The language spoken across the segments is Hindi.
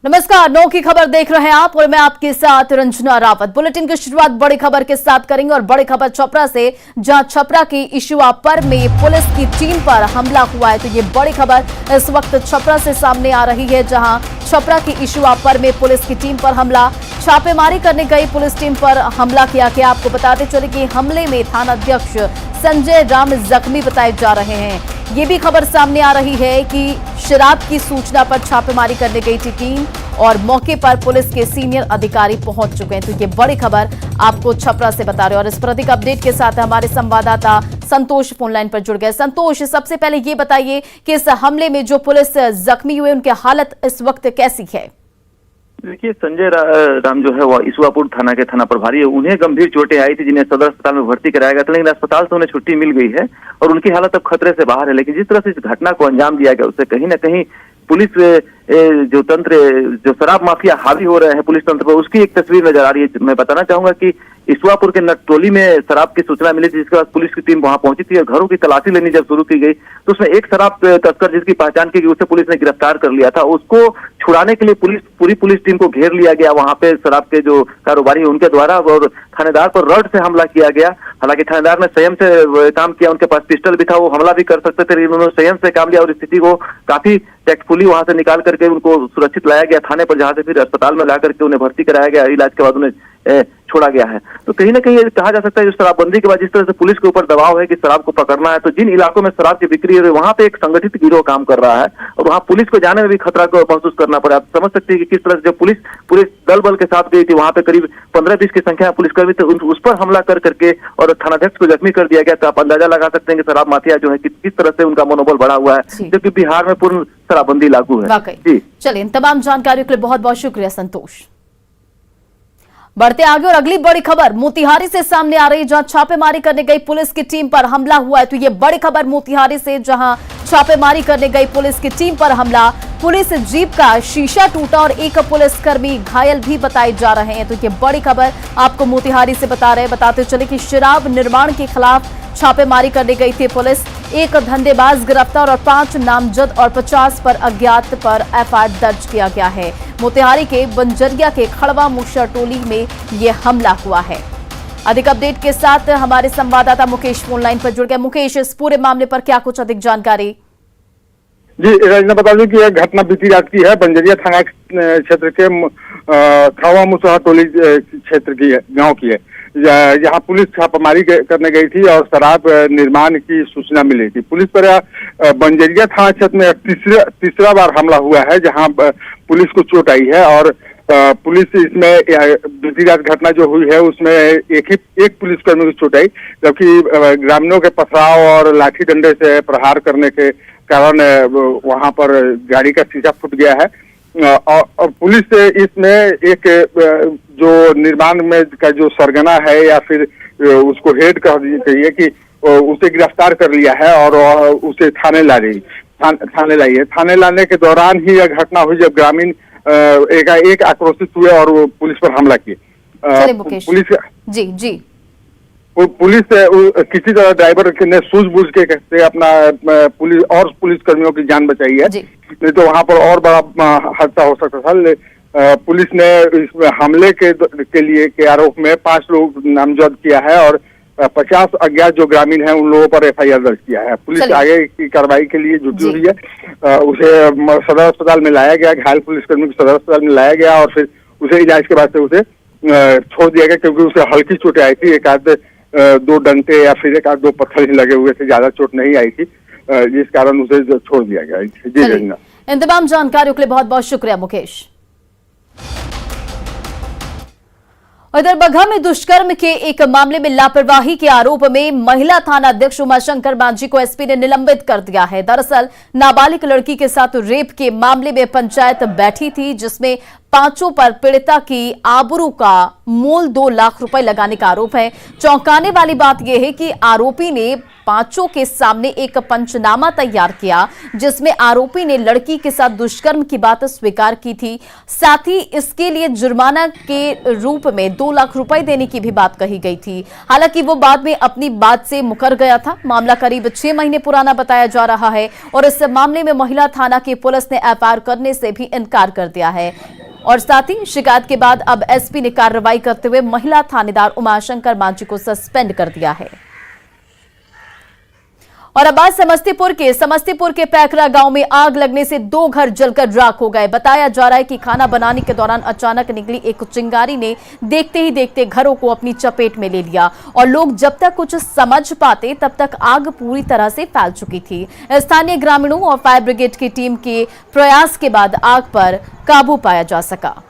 नमस्कार, 9 की खबर देख रहे हैं आप और मैं आपके साथ रंजना रावत। बुलेटिन की शुरुआत बड़ी खबर के साथ करेंगे और बड़ी खबर छपरा से, जहां छपरा की इशुआपर में पुलिस की टीम पर हमला हुआ है। तो ये बड़ी खबर इस वक्त छपरा से सामने आ रही है, जहां छपरा की इशुआपर में पुलिस की टीम पर हमला, छापेमारी करने गई पुलिस टीम पर हमला किया गया। आपको बताते चले कि हमले में थानाध्यक्ष संजय राम जख्मी बताए जा रहे हैं। ये भी खबर सामने आ रही है कि शराब की सूचना पर छापेमारी करने गई थी टीम और मौके पर पुलिस के सीनियर अधिकारी पहुंच चुके हैं। तो ये बड़ी खबर आपको छपरा से बता रहे हैं और इस पर अधिक अपडेट के साथ हमारे संवाददाता संतोष फोन लाइन पर जुड़ गए। संतोष, सबसे पहले ये बताइए कि इस हमले में जो पुलिस जख्मी हुए उनकी हालत इस वक्त कैसी है? देखिए, संजय राम जो है वो इशुआपुर थाना के थाना प्रभारी है। उन्हें गंभीर चोटें आई थी, जिन्हें सदर अस्पताल में भर्ती कराया गया था, लेकिन अस्पताल से उन्हें छुट्टी मिल गई है और उनकी हालत अब खतरे से बाहर है। लेकिन जिस तरह से इस घटना को अंजाम दिया गया, उससे कहीं ना कहीं पुलिस जो शराब माफिया हावी हो रहे हैं पुलिस तंत्र पर, उसकी एक तस्वीर नजर आ रही है। मैं बताना चाहूंगा कि इशुआपुर के नटटोली में शराब की सूचना मिली थी, जिसके बाद पुलिस की टीम वहां पहुंची थी और घरों की तलाशी लेनी जब शुरू की गई तो उसमें एक शराब तस्कर जिसकी पहचान की गई, उसे पुलिस ने गिरफ्तार कर लिया था। उसको छुड़ाने के लिए पूरी पुलिस टीम को घेर लिया गया वहां पे शराब के जो कारोबारी है उनके द्वारा, और थानेदार पर रॉड से हमला किया गया। हालांकि थानेदार ने संयम से काम किया, उनके पास पिस्टल भी था, वो हमला भी कर सकते थे, लेकिन उन्होंने संयम से काम लिया और स्थिति को काफी टैक्टफुली वहां से निकाल करके उनको सुरक्षित लाया गया थाने पर, जहां से फिर अस्पताल में ला करके उन्हें भर्ती कराया गया। इलाज के बाद उन्हें छोड़ा गया है। तो कहीं ना कहीं कहा जा सकता है, जो शराबबंदी के बाद जिस तरह से पुलिस के ऊपर दबाव है कि शराब को पकड़ना है, तो जिन इलाकों में शराब की बिक्री हो रही है वहां पे एक संगठित गिरोह काम कर रहा है और वहां पुलिस को जाने में भी खतरा को महसूस करना पड़ा। आप समझ सकते हैं कि किस तरह से जब पुलिस पूरे दल बल के साथ गई थी, वहां पे करीब 15-20 की संख्या में पुलिसकर्मी थे, उस पर हमला कर करके और थानाध्यक्ष को जख्मी कर दिया गया। तो आप अंदाजा लगा सकते हैं कि शराब माफिया जो है किस तरह से उनका मनोबल बढ़ा हुआ है, जबकि बिहार में पूर्ण शराबबंदी लागू है। जी, चलिए, इन तमाम जानकारियों के लिए बहुत बहुत शुक्रिया संतोष। बढ़ते आगे और अगली बड़ी खबर मोतिहारी से सामने आ रही, जहां छापेमारी करने गई पुलिस की टीम पर हमला हुआ है। तो ये बड़ी खबर मोतिहारी से, जहां छापेमारी करने गई पुलिस की टीम पर हमला, पुलिस जीप का शीशा टूटा और एक पुलिसकर्मी घायल भी बताए जा रहे हैं। तो ये बड़ी खबर आपको मोतिहारी से बताते चले कि शराब निर्माण के खिलाफ छापेमारी करने गई थी पुलिस। एक धंधेबाज गिरफ्तार और 5 नामजद और 50 पर अज्ञात पर एफआईआर दर्ज किया गया है। मोतिहारी के बंजरिया के खड़वा मुशा टोली में यह हमला हुआ है। अधिक अपडेट के साथ हमारे संवाददाता मुकेश फोन लाइन पर जुड़ गए। मुकेश, इस पूरे मामले पर क्या कुछ अधिक जानकारी? जी रजना, बता दूं कि यह घटना बीती रात की है। बंजरिया थाना क्षेत्र के खड़वा मुशा टोली क्षेत्र की है, गाँव की है, यहाँ पुलिस छापामारी करने गई थी और शराब निर्माण की सूचना मिली थी। पुलिस पर बंजरिया थाना क्षेत्र में तीसरा बार हमला हुआ है, जहाँ पुलिस को चोट आई है और पुलिस इसमें बीती रात घटना जो हुई है उसमें एक पुलिसकर्मी को चोट आई, जबकि ग्रामीणों के पथराव और लाठी डंडे से प्रहार करने के कारण वहां पर गाड़ी का शीशा फूट गया है। और पुलिस इसमें एक जो निर्माण में का जो सरगना है या फिर उसको हेड कह चाहिए कि उसे गिरफ्तार कर लिया है और उसे थाने लाई है। थाने लाने के दौरान ही यह घटना हुई, जब ग्रामीण एक आक्रोशित हुए और वो पुलिस पर हमला किए। पुलिस किसी तरह ड्राइवर ने सूझबूझ के कहते अपना पुलिस कर्मियों की जान बचाई है, नहीं तो वहां पर और बड़ा हादसा हो सकता था। पुलिस ने इस हमले के लिए के आरोप में 5 लोग नामजद किया है और 50 अज्ञात जो ग्रामीण हैं उन लोगों पर एफआईआर दर्ज किया है। पुलिस आगे की कार्रवाई के लिए जुटी हुई है। उसे सदर अस्पताल में लाया गया, घायल पुलिसकर्मी को सदर अस्पताल में लाया गया और फिर उसे इलाज के बाद से उसे छोड़ दिया गया, क्योंकि उसे हल्की चोटें आई थी। एक आध 2 डंटे या फिर एक आध 2 पत्थर ही लगे हुए थे, ज्यादा चोट नहीं आई थी, जिस कारण उसे छोड़ दिया गया। जी रंजना, इन तमाम जानकारियों के लिए बहुत बहुत शुक्रिया मुकेश। उधर बगहा में दुष्कर्म के एक मामले में लापरवाही के आरोप में महिला थाना अध्यक्ष उमाशंकर मांझी को एसपी ने निलंबित कर दिया है। दरअसल नाबालिग लड़की के साथ रेप के मामले में पंचायत बैठी थी, जिसमें पांचों पर पीड़िता की आबरू का मोल 2 लाख रुपए लगाने का आरोप है। चौंकाने वाली बात यह है कि आरोपी ने पांचों के सामने एक पंचनामा तैयार किया, जिसमें आरोपी ने लड़की के साथ दुष्कर्म की बात स्वीकार की थी। साथ ही इसके लिए जुर्माना के रूप में 2 लाख रुपए देने की भी बात कही गई थी। हालांकि वो बाद में अपनी बात से मुकर गया था। मामला करीब 6 महीने पुराना बताया जा रहा है और इस मामले में महिला थाना की पुलिस ने एफआईआर करने से भी इनकार कर दिया है। और साथ ही शिकायत के बाद अब एसपी ने कार्रवाई करते हुए महिला थानेदार उमाशंकर मांझी को सस्पेंड कर दिया है। और अब बात समस्तीपुर के पैकरा गांव में आग लगने से 2 घर जलकर राख हो गए। बताया जा रहा है कि खाना बनाने के दौरान अचानक निकली एक चिंगारी ने देखते ही देखते घरों को अपनी चपेट में ले लिया और लोग जब तक कुछ समझ पाते तब तक आग पूरी तरह से फैल चुकी थी। स्थानीय ग्रामीणों और फायर ब्रिगेड की टीम के प्रयास के बाद आग पर काबू पाया जा सका।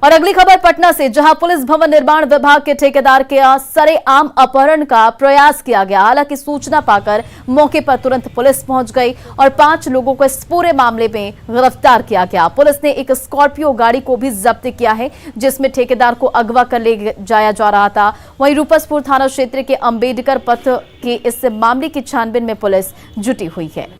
और अगली खबर पटना से, जहां पुलिस भवन निर्माण विभाग के ठेकेदार के सरेआम अपहरण का प्रयास किया गया। हालांकि सूचना पाकर मौके पर तुरंत पुलिस पहुंच गई और 5 लोगों को इस पूरे मामले में गिरफ्तार किया गया। पुलिस ने एक स्कॉर्पियो गाड़ी को भी जब्त किया है, जिसमें ठेकेदार को अगवा कर ले जाया जा रहा था। वहीं रूपसपुर थाना क्षेत्र के अंबेडकर पथ के इस मामले की छानबीन में पुलिस जुटी हुई है।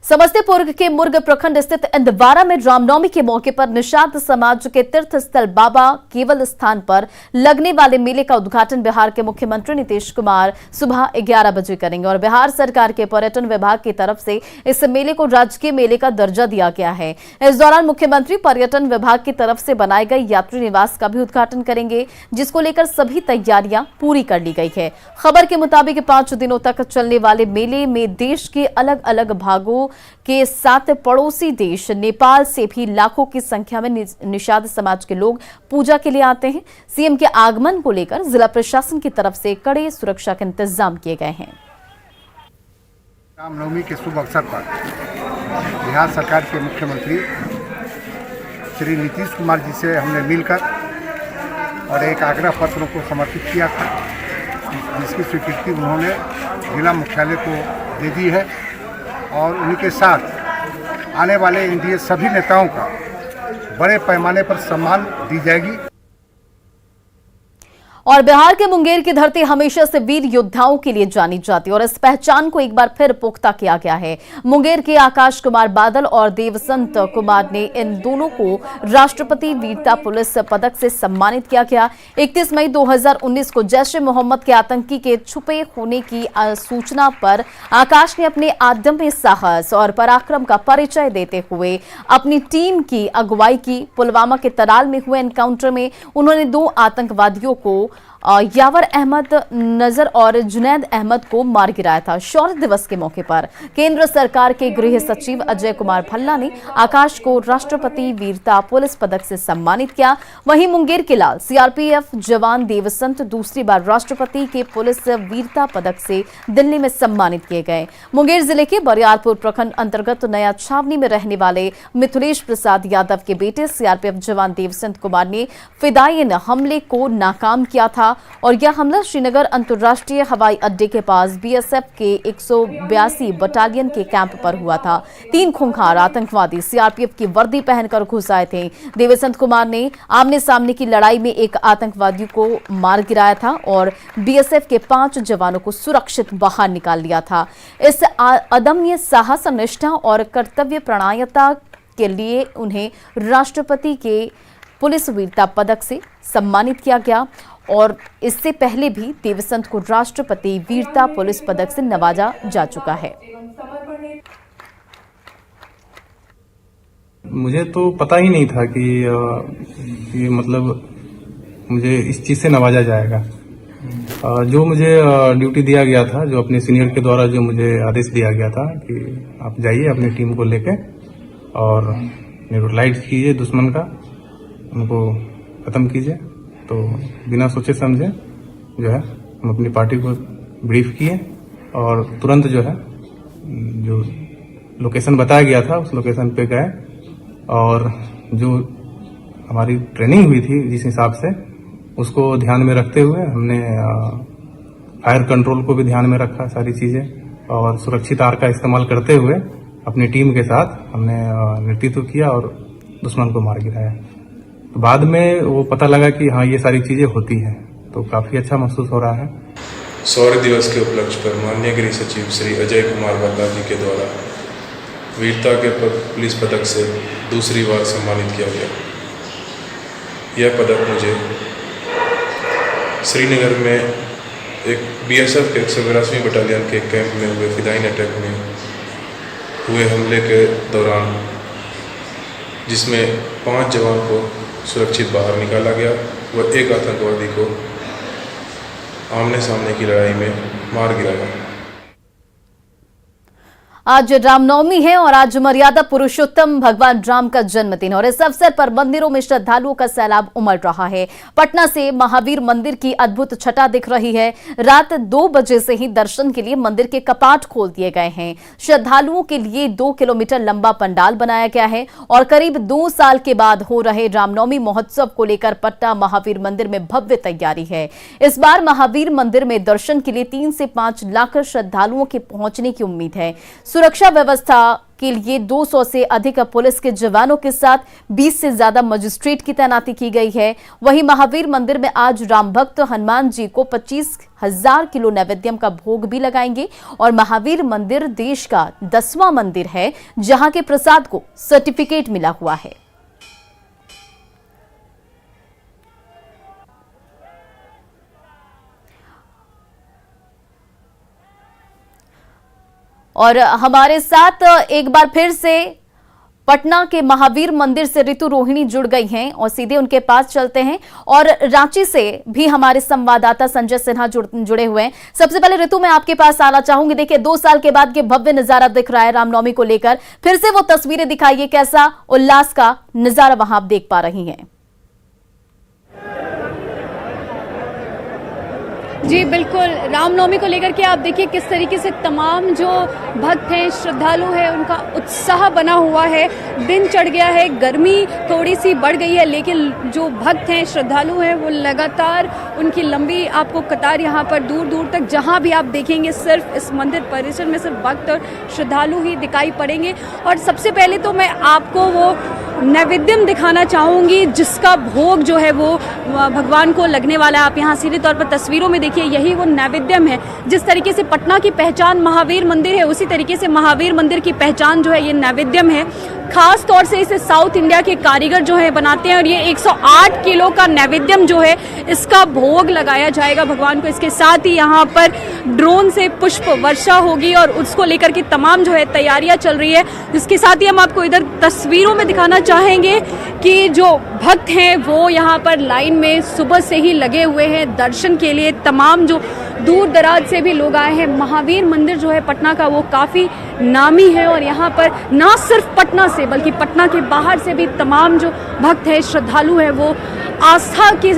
समस्तीपुर के मुर्ग प्रखंड स्थित इंदवारा में रामनवमी के मौके पर निषाद समाज के तीर्थ स्थल बाबा केवल स्थान पर लगने वाले मेले का उद्घाटन बिहार के मुख्यमंत्री नीतीश कुमार सुबह 11 बजे करेंगे और बिहार सरकार के पर्यटन विभाग की तरफ से इस मेले को राजकीय मेले का दर्जा दिया गया है। इस दौरान मुख्यमंत्री पर्यटन विभाग की तरफ से बनाए गए यात्री निवास का भी उद्घाटन करेंगे, जिसको लेकर सभी तैयारियां पूरी कर ली गई है। खबर के मुताबिक 5 दिनों तक चलने वाले मेले में देश के अलग अलग भागों के साथ पड़ोसी देश नेपाल से भी लाखों की संख्या में निषाद समाज के लोग पूजा के लिए आते हैं। सीएम के आगमन को लेकर जिला प्रशासन की तरफ से कड़े सुरक्षा के इंतजाम किए गए हैं। रामनवमी के शुभ अवसर पर बिहार सरकार के मुख्यमंत्री श्री नीतीश कुमार जी से हमने मिलकर और एक आग्रह पत्र को समर्पित किया था, जिसकी स्वीकृति उन्होंने जिला मुख्यालय को दे दी है और उनके साथ आने वाले एनडीए सभी नेताओं का बड़े पैमाने पर सम्मान दी जाएगी। और बिहार के मुंगेर की धरती हमेशा से वीर योद्धाओं के लिए जानी जाती है और इस पहचान को एक बार फिर पुख्ता किया गया है। मुंगेर के आकाश कुमार बादल और देवसंत कुमार ने इन दोनों को राष्ट्रपति वीरता पुलिस पदक से सम्मानित किया गया। 31 मई 2019 को जैश-ए-मोहम्मद के आतंकी के छुपे होने की सूचना पर आकाश ने अपने अदम्य साहस और पराक्रम का परिचय देते हुए अपनी टीम की अगुवाई की। पुलवामा के तराल में हुए एनकाउंटर में उन्होंने 2 आतंकवादियों को यावर अहमद नजर और जुनैद अहमद को मार गिराया था। शौर्य दिवस के मौके पर केंद्र सरकार के गृह सचिव अजय कुमार भल्ला ने आकाश को राष्ट्रपति वीरता पुलिस पदक से सम्मानित किया। वहीं मुंगेर के लाल सीआरपीएफ जवान देवसंत दूसरी बार राष्ट्रपति के पुलिस वीरता पदक से दिल्ली में सम्मानित किए गए। मुंगेर जिले के बरियारपुर प्रखंड अंतर्गत नया छावनी में रहने वाले मिथिलेश प्रसाद यादव के बेटे सीआरपीएफ जवान देवसंत कुमार ने फिदायिन हमले को नाकाम किया था और यह हमला श्रीनगर अंतर्राष्ट्रीय हवाई अड्डे के पास बीएसएफ के 182 बटालियन के कैंप पर हुआ था। 3 खूंखार आतंकवादी सीआरपीएफ की वर्दी पहनकर घुस आए थे। देवसंत कुमार ने आमने सामने की लड़ाई में एक आतंकवादी को मार गिराया था और बीएसएफ के 5 जवानों को सुरक्षित बाहर निकाल लिया था। इस अदम्य साहस, निष्ठा और कर्तव्य परायणता के लिए उन्हें राष्ट्रपति के पुलिस वीरता पदक से सम्मानित किया गया और इससे पहले भी देवसंत को राष्ट्रपति वीरता पुलिस पदक से नवाजा जा चुका है। मुझे तो पता ही नहीं था कि मतलब मुझे इस चीज से नवाजा जाएगा। जो मुझे ड्यूटी दिया गया था, जो अपने सीनियर के द्वारा जो मुझे आदेश दिया गया था कि आप जाइए अपनी टीम को लेके और न्यूट्रलाइज कीजिए दुश्मन का, उनको खत्म कीजिए, तो बिना सोचे समझे जो है हम अपनी पार्टी को ब्रीफ किए और तुरंत जो है जो लोकेशन बताया गया था उस लोकेशन पे गए और जो हमारी ट्रेनिंग हुई थी जिस हिसाब से उसको ध्यान में रखते हुए हमने फायर कंट्रोल को भी ध्यान में रखा, सारी चीजें और सुरक्षित आर का इस्तेमाल करते हुए अपनी टीम के साथ हमने नेतृत्व किया और दुश्मन को मार गिराया। तो बाद में वो पता लगा कि हाँ ये सारी चीजें होती हैं, तो काफी अच्छा महसूस हो रहा है। शौर्य दिवस के उपलक्ष्य पर माननीय गृह सचिव श्री अजय कुमार भल्ला जी के द्वारा वीरता के पुलिस पदक से दूसरी बार सम्मानित किया गया। यह पदक मुझे श्रीनगर में एक BSF के 182वीं बटालियन के कैंप में हुए फिदाइन अटैक में हुए हमले के दौरान, जिसमें 5 जवान को सुरक्षित बाहर निकाला गया व एक आतंकवादी को आमने सामने की लड़ाई में मार गिराया। आज रामनवमी है और आज मर्यादा पुरुषोत्तम भगवान राम का जन्मदिन और इस अवसर पर मंदिरों में श्रद्धालुओं का सैलाब उमड़ रहा है। पटना से महावीर मंदिर की अद्भुत छटा दिख रही है। रात 2 बजे से ही दर्शन के लिए मंदिर के कपाट खोल दिए गए हैं। श्रद्धालुओं के लिए 2 किलोमीटर लंबा पंडाल बनाया गया है और करीब 2 साल के बाद हो रहे रामनवमी महोत्सव को लेकर पटना महावीर मंदिर में भव्य तैयारी है। इस बार महावीर मंदिर में दर्शन के लिए 3 से 5 लाख श्रद्धालुओं के पहुंचने की उम्मीद है। सुरक्षा व्यवस्था के लिए 200 से अधिक पुलिस के जवानों के साथ 20 से ज्यादा मजिस्ट्रेट की तैनाती की गई है। वहीं महावीर मंदिर में आज राम भक्त हनुमान जी को 25,000 किलो नैवेद्यम का भोग भी लगाएंगे और महावीर मंदिर देश का 10वां मंदिर है जहां के प्रसाद को सर्टिफिकेट मिला हुआ है। और हमारे साथ एक बार फिर से पटना के महावीर मंदिर से ऋतु रोहिणी जुड़ गई हैं और सीधे उनके पास चलते हैं और रांची से भी हमारे संवाददाता संजय सिन्हा जुड़े हुए हैं। सबसे पहले ऋतु मैं आपके पास आना चाहूंगी। देखिए 2 साल के बाद ये भव्य नजारा दिख रहा है रामनवमी को लेकर, फिर से वो तस्वीरें दिखाइए, कैसा उल्लास का नजारा वहां आप देख पा रही हैं? जी बिल्कुल, रामनवमी को लेकर के आप देखिए किस तरीके से तमाम जो भक्त हैं, श्रद्धालु हैं, उनका उत्साह बना हुआ है। दिन चढ़ गया है, गर्मी थोड़ी सी बढ़ गई है, लेकिन जो भक्त हैं, श्रद्धालु हैं, वो लगातार उनकी लंबी आपको कतार यहाँ पर दूर दूर तक जहाँ भी आप देखेंगे सिर्फ इस मंदिर परिसर में सिर्फ भक्त और श्रद्धालु ही दिखाई पड़ेंगे। और सबसे पहले तो मैं आपको वो नैवेद्यम दिखाना चाहूँगी जिसका भोग जो है वो भगवान को लगने वाला है। आप यहाँ सीधे तौर पर तस्वीरों में देखिए, यही वो नैवेद्यम है। जिस तरीके से पटना की पहचान महावीर मंदिर है, उसी तरीके से महावीर मंदिर की पहचान जो है ये नैवेद्यम है। खास तौर से इसे साउथ इंडिया के कारीगर जो है बनाते हैं और ये 108 किलो का नैवेद्यम जो है इसका भोग लगाया जाएगा भगवान को। इसके साथ ही यहाँ पर ड्रोन से पुष्प वर्षा होगी और उसको लेकर के तमाम जो है तैयारियां चल रही है। इसके साथ ही हम आपको इधर तस्वीरों में दिखाना चाहेंगे कि जो भक्त हैं वो यहाँ पर लाइन में सुबह से ही लगे हुए हैं दर्शन के लिए। तमाम जो दूर दराज से भी लोग आए हैं। महावीर मंदिर जो है पटना का वो काफ़ी नामी है और यहाँ पर ना सिर्फ पटना से बल्कि पटना के बाहर से भी तमाम जो भक्त हैं, श्रद्धालु हैं, वो आस्था की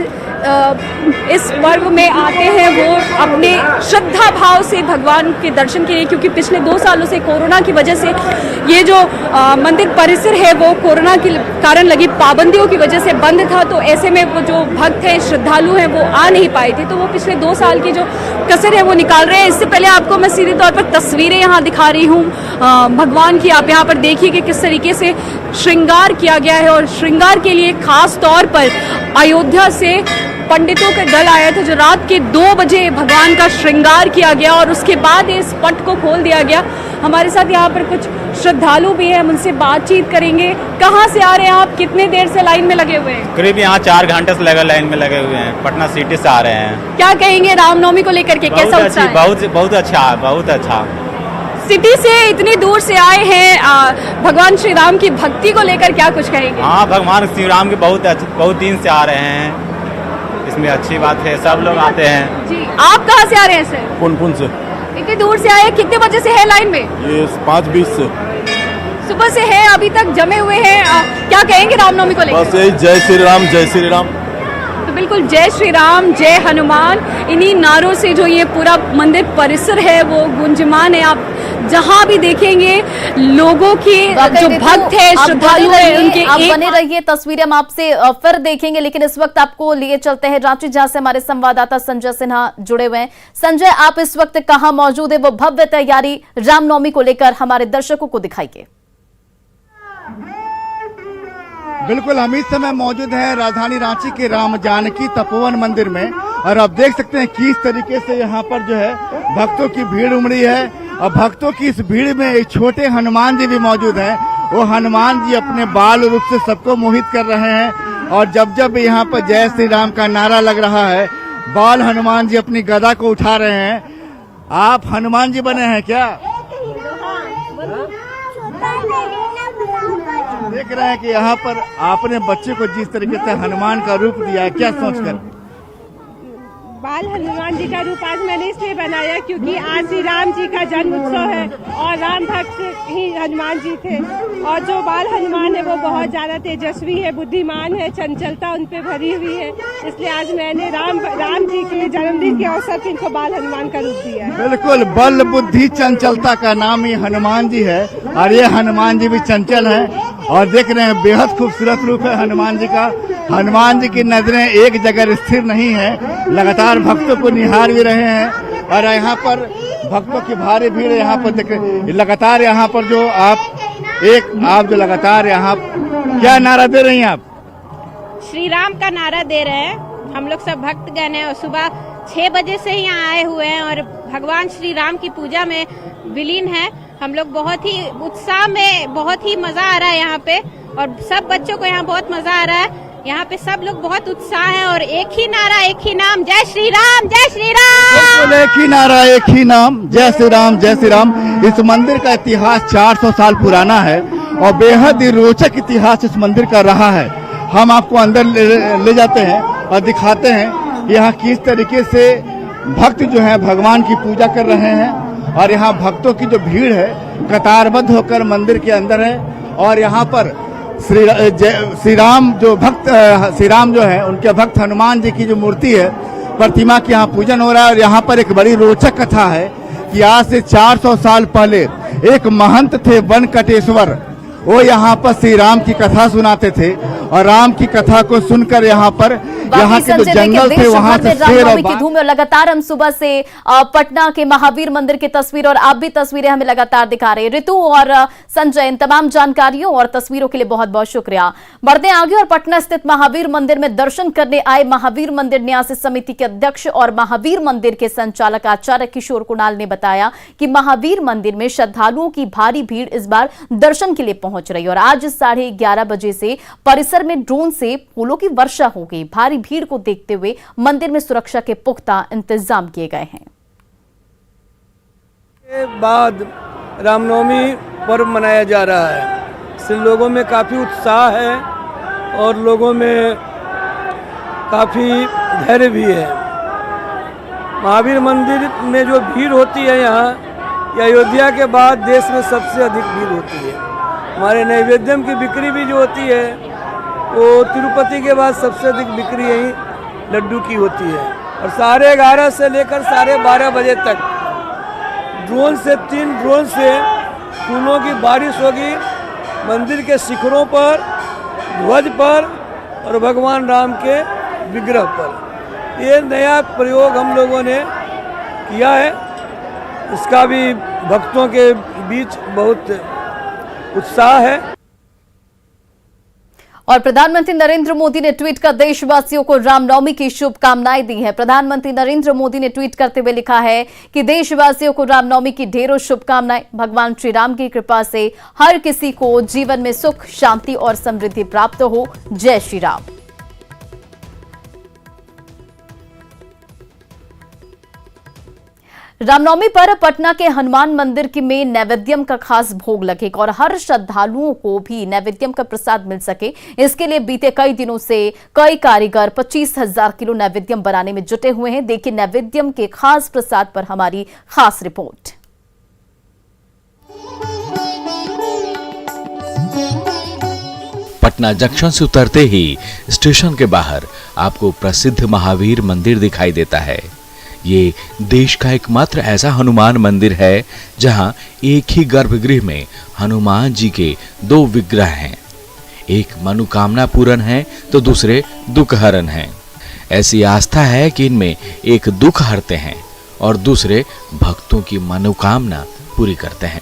इस पर्व में आते हैं। वो अपने श्रद्धा भाव से भगवान के दर्शन के लिए, क्योंकि पिछले 2 सालों से कोरोना की वजह से ये जो मंदिर परिसर है वो कोरोना के कारण लगी पाबंदियों की वजह से बंद था, तो ऐसे में वो जो भक्त हैं, श्रद्धालु हैं, वो आ नहीं पाए थे, तो वो पिछले 2 साल की जो कसर है वो निकाल रहे हैं। इससे पहले आपको मैं सीधे तौर पर तस्वीरें यहाँ दिखा रही हूँ भगवान की। आप यहाँ पर देखिए कि किस तरीके से श्रृंगार किया गया है और श्रृंगार के लिए खास तौर पर अयोध्या से पंडितों का दल आया था, जो रात के 2 बजे भगवान का श्रृंगार किया गया और उसके बाद इस पट को खोल दिया गया। हमारे साथ यहाँ पर कुछ श्रद्धालु भी हैं, हम उनसे बातचीत करेंगे। कहाँ से आ रहे हैं आप? कितने देर से लाइन में लगे हुए हैं? करीब यहाँ 4 घंटे से लगे लाइन में लगे हुए हैं। पटना सिटी से आ रहे हैं। क्या कहेंगे रामनवमी को लेकर के, कैसा उत्साह है? बहुत अच्छा, बहुत अच्छा। सिटी से इतनी दूर से आए हैं, भगवान श्री राम की भक्ति को लेकर क्या कुछ कहेंगे? हाँ, भगवान श्री राम के बहुत दिन से आ रहे हैं, इसमें अच्छी बात है, सब लोग आते हैं। जी, आप कहाँ से आ रहे हैं सर? पुनपुन से। इतनी दूर से आए, कितने बजे से है लाइन में? ये 5:20 से सुबह से है, अभी तक जमे हुए हैं। क्या कहेंगे रामनवमी को लेकर? बस यही जय श्री राम, जय श्री राम। तो बिल्कुल, जय श्री राम, जय हनुमान, इन्हीं नारों से जो ये पूरा मंदिर परिसर है वो गुंजमान है। आप जहाँ भी देखेंगे लोगों की जो भक्त है, श्रद्धालु है, उनके आप बने रहिए, तस्वीरें हम आपसे फिर देखेंगे, लेकिन इस वक्त आपको लिए चलते हैं रांची, जहां से हमारे संवाददाता संजय सिन्हा जुड़े हुए हैं। संजय, आप इस वक्त कहां मौजूद है? वो भव्य तैयारी रामनवमी को लेकर हमारे दर्शकों को दिखाइए। बिल्कुल, हम इस समय मौजूद हैं राजधानी रांची के राम जानकी तपोवन मंदिर में, और आप देख सकते हैं किस तरीके से यहाँ पर जो है भक्तों की भीड़ उमड़ी है। और भक्तों की इस भीड़ में एक छोटे हनुमान जी भी मौजूद हैं। वो हनुमान जी अपने बाल रूप से सबको मोहित कर रहे हैं, और जब जब यहाँ पर जय श्री राम का नारा लग रहा है, बाल हनुमान जी अपनी गदा को उठा रहे हैं। आप हनुमान जी बने हैं क्या? देख रहे हैं कि यहाँ पर आपने बच्चे को जिस तरीके से हनुमान का रूप दिया है, क्या सोचकर? बाल हनुमान जी का रूप आज मैंने इसलिए बनाया क्योंकि आज श्री राम जी का जन्म उत्सव है और राम भक्त ही हनुमान जी थे। और जो बाल हनुमान है वो बहुत ज्यादा तेजस्वी है, बुद्धिमान है, चंचलता उन पे भरी हुई है, इसलिए आज मैंने राम जी के जन्मदिन के अवसर पर इनको बाल हनुमान का रूप दिया है। बिल्कुल, बल बुद्धि चंचलता का नाम ही हनुमान जी है, और ये हनुमान जी भी चंचल है। और देख रहे हैं बेहद खूबसूरत रूप है हनुमान जी का। हनुमान जी की नजरें एक जगह स्थिर नहीं है, लगातार भक्तों को निहार भी रहे हैं। और यहाँ पर भक्तों की भारी भीड़ यहाँ पर देख रहे, लगातार यहाँ पर जो आप जो लगातार यहाँ क्या नारा दे रही हैं आप? श्री राम का नारा दे रहे हैं। हम लोग सब भक्तगण हैं और सुबह 6 बजे से ही यहाँ आए हुए हैं और भगवान श्री राम की पूजा में विलीन है। हम लोग बहुत ही उत्साह में, बहुत ही मजा आ रहा है यहाँ पे, और सब बच्चों को यहाँ बहुत मजा आ रहा है। यहाँ पे सब लोग बहुत उत्साह है और एक ही नारा, एक ही नाम, जय श्री राम, जय श्री राम। एक ही नारा, एक ही नाम, जय श्री राम, जय श्री राम। इस मंदिर का इतिहास 400 साल पुराना है और बेहद ही रोचक इतिहास इस मंदिर का रहा है। हम आपको अंदर ले जाते हैं और दिखाते हैं यहाँ किस तरीके से भक्त जो है भगवान की पूजा कर रहे हैं। और यहाँ भक्तों की जो भीड़ है कतारबद्ध होकर मंदिर के अंदर है, और यहाँ पर श्री राम जो है उनके भक्त हनुमान जी की जो मूर्ति है, प्रतिमा की यहाँ पूजन हो रहा है। और यहाँ पर एक बड़ी रोचक कथा है कि आज से 400 साल पहले एक महंत थे वनकटेश्वर, वो यहाँ पर श्री राम की कथा सुनाते थे, और राम की कथा को सुनकर यहाँ के जो जंगल थे वहाँ से शेर और की धूम। लगातार हम सुबह से पटना के महावीर मंदिर की तस्वीर, और आप भी तस्वीरें हमें लगातार दिखा रहे हैं। ऋतु और संजय, इन तमाम जानकारियों और तस्वीरों के लिए बहुत बहुत शुक्रिया। बढ़ते आगे और पटना स्थित महावीर मंदिर में दर्शन करने आए महावीर मंदिर न्यास समिति के अध्यक्ष और महावीर मंदिर के संचालक आचार्य किशोर कुणाल ने बताया कि महावीर मंदिर में श्रद्धालुओं की भारी भीड़ इस बार दर्शन के लिए पहुंच रही है, और आज 11:30 बजे से परिसर में ड्रोन से फूलों की वर्षा हो गई। भारी भीड़ को देखते हुए मंदिर में सुरक्षा के पुख्ता इंतजाम किए गए हैं। के बाद रामनवमी पर्व मनाया जा रहा है, इससे लोगों में काफ़ी उत्साह है और लोगों में काफ़ी धैर्य भी है। महावीर मंदिर में जो भीड़ होती है यहाँ, ये अयोध्या के बाद देश में सबसे अधिक भीड़ होती है। हमारे नैवेद्यम की बिक्री भी जो होती है वो तिरुपति के बाद सबसे अधिक बिक्री यहीं लड्डू की होती है। और 11:30 से लेकर 12:30 बजे तक 3 ड्रोन से फूलों की बारिश होगी मंदिर के शिखरों पर, ध्वज पर और भगवान राम के विग्रह पर। ये नया प्रयोग हम लोगों ने किया है, इसका भी भक्तों के बीच बहुत उत्साह है। और प्रधानमंत्री नरेंद्र मोदी ने ट्वीट कर देशवासियों को रामनवमी की शुभकामनाएं दी हैं। प्रधानमंत्री नरेंद्र मोदी ने ट्वीट करते हुए लिखा है कि देशवासियों को रामनवमी की ढेरों शुभकामनाएं। भगवान श्री राम की कृपा से हर किसी को जीवन में सुख, शांति और समृद्धि प्राप्त हो। जय श्री राम। रामनवमी पर पटना के हनुमान मंदिर में नैवेद्यम का खास भोग लगेगा और हर श्रद्धालुओं को भी नैवेद्यम का प्रसाद मिल सके, इसके लिए बीते कई दिनों से कई कारीगर 25,000 किलो नैवेद्यम बनाने में जुटे हुए हैं। देखिए नैवेद्यम के खास प्रसाद पर हमारी खास रिपोर्ट। पटना जंक्शन से उतरते ही स्टेशन के बाहर आपको प्रसिद्ध महावीर मंदिर दिखाई देता है। ये देश का एकमात्र ऐसा हनुमान मंदिर है जहां एक ही गर्भगृह में हनुमान जी के 2 विग्रह हैं। एक मनोकामना पूर्ण है तो दूसरे दुख हरण हैं। ऐसी आस्था है कि इनमें एक दुख हरते हैं और दूसरे भक्तों की मनोकामना पूरी करते हैं।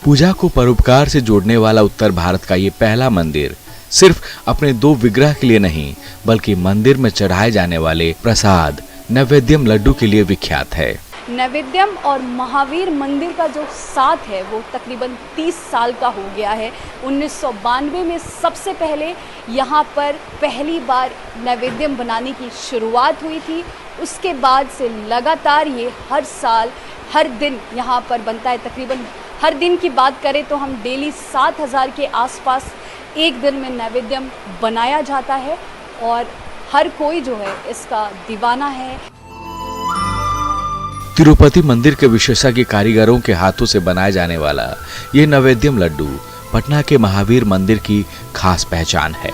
पूजा को परोपकार से जोड़ने वाला उत्तर भारत का ये पहला मंदिर सिर्फ अपने 2 विग्रह के लिए नहीं बल्कि मंदिर में चढ़ाए जाने वाले प्रसाद नैवेद्यम लड्डू के लिए विख्यात है। नैवेद्यम और महावीर मंदिर का जो साथ है वो तकरीबन 30 साल का हो गया है। 1992 में सबसे पहले यहाँ पर पहली बार नैवेद्यम बनाने की शुरुआत हुई थी। उसके बाद से लगातार ये हर साल हर दिन यहाँ पर बनता है। तकरीबन हर दिन की बात करें तो हम डेली 7000 के आसपास एक दिन में नैवेद्यम बनाया जाता है और हर कोई जो है इसका दीवाना है। तिरुपति मंदिर के विशेषज्ञ कारीगरों के हाथों से बनाया जाने वाला ये नैवेद्यम लड्डू पटना के महावीर मंदिर की खास पहचान है।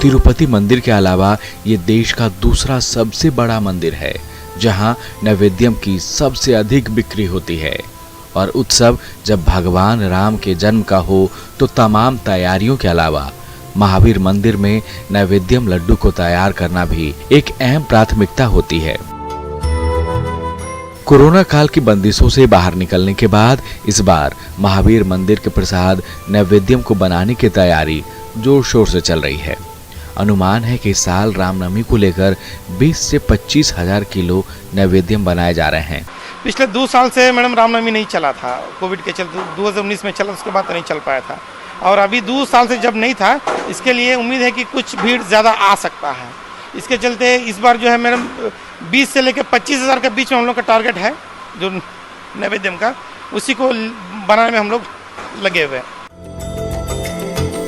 तिरुपति मंदिर के अलावा ये देश का दूसरा सबसे बड़ा मंदिर है जहां नैवेद्यम की सबसे अधिक बिक्री होती है। और उत्सव जब भगवान राम के जन्म का हो तो तमाम तैयारियों के अलावा महावीर मंदिर में नैवेद्यम लड्डू को तैयार करना भी एक अहम प्राथमिकता होती है। कोरोना काल की बंदिशों से बाहर निकलने के बाद इस बार महावीर मंदिर के प्रसाद नैवेद्यम को बनाने की तैयारी जोर शोर से चल रही है। अनुमान है कि इस साल रामनवमी को लेकर 20 से 25 हजार किलो नैवेद्यम बनाए जा रहे हैं। पिछले 2 साल से मैडम रामनवमी नहीं चला था, कोविड के चलते 2019 में चला, उसके बाद तो नहीं चल पाया था। और अभी 2 साल से जब नहीं था, इसके लिए उम्मीद है कि कुछ भीड़ ज़्यादा आ सकता है। इसके चलते इस बार जो है मैडम 20 से लेकर 25 हजार के बीच में हम लोग का टारगेट है जो नैवेद्यम का, उसी को बनाने में हम लोग लगे हुए हैं।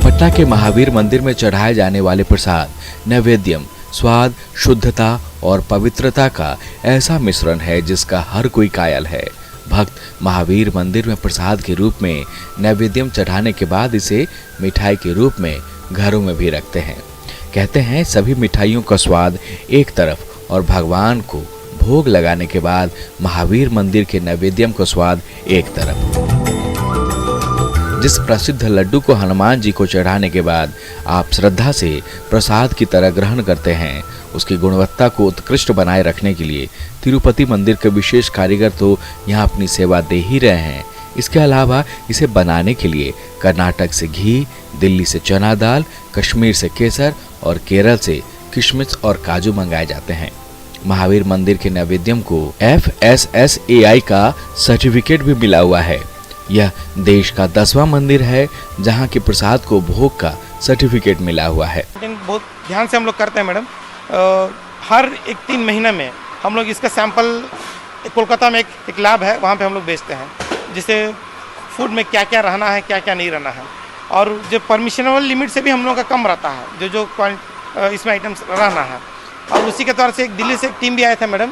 पटना के महावीर मंदिर में चढ़ाए जाने वाले प्रसाद नैवेद्यम स्वाद, शुद्धता और पवित्रता का ऐसा मिश्रण है जिसका हर कोई कायल है। भक्त महावीर मंदिर में प्रसाद के रूप में नैवेद्यम चढ़ाने के बाद इसे मिठाई के रूप में घरों में भी रखते हैं। कहते हैं सभी मिठाइयों का स्वाद एक तरफ और भगवान को भोग लगाने के बाद महावीर मंदिर के नैवेद्यम का स्वाद एक तरफ। जिस प्रसिद्ध लड्डू को हनुमान जी को चढ़ाने के बाद आप श्रद्धा से प्रसाद की तरह ग्रहण करते हैं, उसकी गुणवत्ता को उत्कृष्ट बनाए रखने के लिए तिरुपति मंदिर के विशेष कारीगर तो यहाँ अपनी सेवा दे ही रहे हैं। इसके अलावा इसे बनाने के लिए कर्नाटक से घी, दिल्ली से चना दाल, कश्मीर से केसर और केरल से किशमिश और काजू मंगाए जाते हैं। महावीर मंदिर के नैवेद्यम को FSSAI का सर्टिफिकेट भी मिला हुआ है। यह देश का 10वां मंदिर है जहां के प्रसाद को भोग का सर्टिफिकेट मिला हुआ है। बहुत ध्यान से हम लोग करते हैं मैडम। हर 3 महीने में हम लोग इसका सैंपल कोलकाता में एक लैब है, वहाँ पे हम लोग बेचते हैं, जिससे फूड में क्या क्या रहना है, क्या क्या नहीं रहना है। और जो परमिशनेबल लिमिट से भी हम लोगों का कम रहता है, जो इसमें आइटम्स रहना है। और उसी के तौर से एक दिल्ली से एक टीम भी आया था मैडम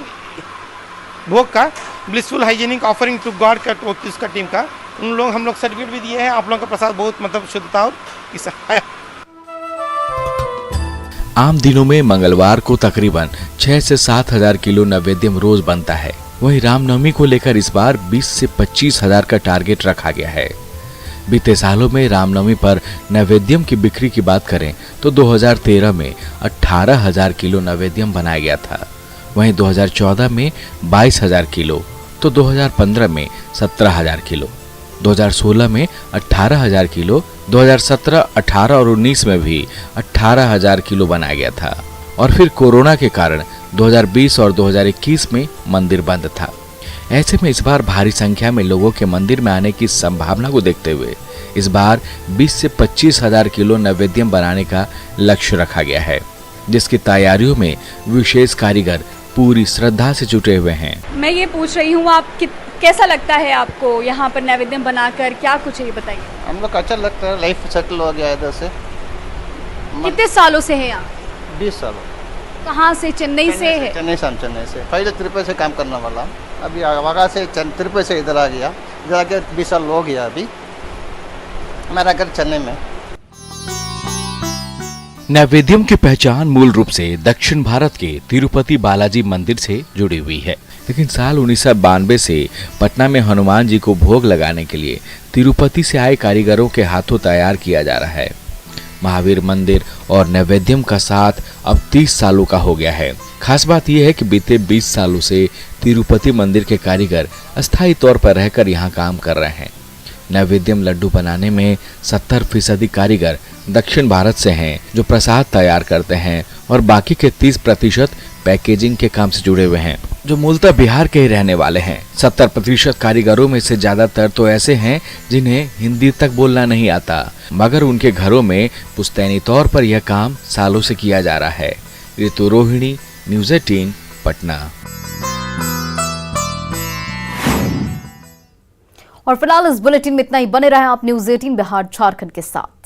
भोग का, blissful hygienic offering to god का, उसका टीम का, उन लोग हम लोग सर्टिफिकेट भी दिए हैं। आप लोगों का प्रसाद बहुत मतलब शुद्धता और आम दिनों में मंगलवार को तकरीबन 6 से 7 हजार किलो नैवेद्यम रोज बनता है। वहीं रामनवमी को लेकर इस बार 20 से 25 हजार का टारगेट रखा गया है। बीते सालों में रामनवमी पर नैवेद्यम की बिक्री की बात करें तो 2013 में 18 हजार किलो नैवेद्यम बनाया गया था। वहीं 2014 में 22 हजार किलो, तो 2015 में 17 हजार किलो, 2016 में 18 हजार किलो, 2017, 18 और 19 में भी 18 हजार किलो बनाया गया था। और फिर कोरोना के कारण 2020 और 2021 में मंदिर बंद था। ऐसे में इस बार भारी संख्या में लोगों के मंदिर में आने की संभावना को देखते हुए इस बार 20 से 25 हजार किलो नैवेद्यम बनाने का लक्ष्य रखा गया है, जिसकी तैयारियों में विशेष कारीगर पूरी श्रद्धा से जुटे हुए हैं। मैं ये पूछ रही हूँ, आप कैसा लगता है आपको यहाँ पर नैवेद्यम बनाकर, क्या कुछ है ये बताइए। हम लोग अच्छा लगता है, लाइफ सेटल हो गया इधर से। कितने सालों से है यहाँ? 20 सालों। कहाँ से? चेन्नई से है? चेन्नई से पहले तिरुपति से काम करने वाला, अभी वहाँ से तिरुपति से इधर आ गया। इधर आके 20 साल हो गया। अभी हमारा घर चेन्नई में। नैवेद्यम की पहचान मूल रूप से दक्षिण भारत के तिरुपति बालाजी मंदिर से जुड़ी हुई है, लेकिन साल 1992 से पटना में हनुमान जी को भोग लगाने के लिए तिरुपति से आए कारीगरों के हाथों तैयार किया जा रहा है। महावीर मंदिर और नैवेद्यम का साथ अब 30 सालों का हो गया है। खास बात यह है कि बीते 20 सालों से तिरुपति मंदिर के कारीगर अस्थायी तौर पर रहकर यहाँ काम कर रहे हैं। नैवेद्यम लड्डू बनाने में 70% कारीगर दक्षिण भारत से हैं, जो प्रसाद तैयार करते हैं, और बाकी के 30% पैकेजिंग के काम से जुड़े हुए हैं, जो मूलतः बिहार के ही रहने वाले हैं। 70% कारीगरों में से ज्यादातर तो ऐसे हैं जिन्हें हिंदी तक बोलना नहीं आता, मगर उनके घरों में पुश्तैनी तौर पर यह काम सालों से किया जा रहा है। ऋतु रोहिणी, न्यूज़ 18, पटना। और फिलहाल इस बुलेटिन में इतना ही। बने रहे आप न्यूज़ 18 बिहार झारखंड के साथ।